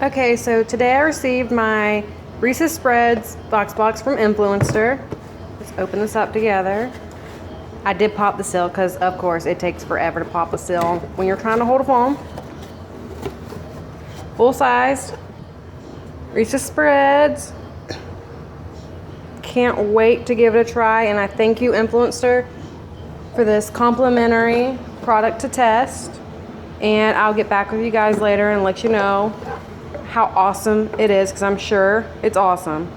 Okay, so today I received my Reese Spreads box from Influenster. Let's open this up together. I did pop the seal because, of course, it takes forever to pop a seal when you're trying to hold a phone. Full-sized Reese Spreads. Can't wait to give it a try, and I thank you, Influencer, for this complimentary product to test. And I'll get back with you guys later and let you know how awesome it is, because I'm sure it's awesome.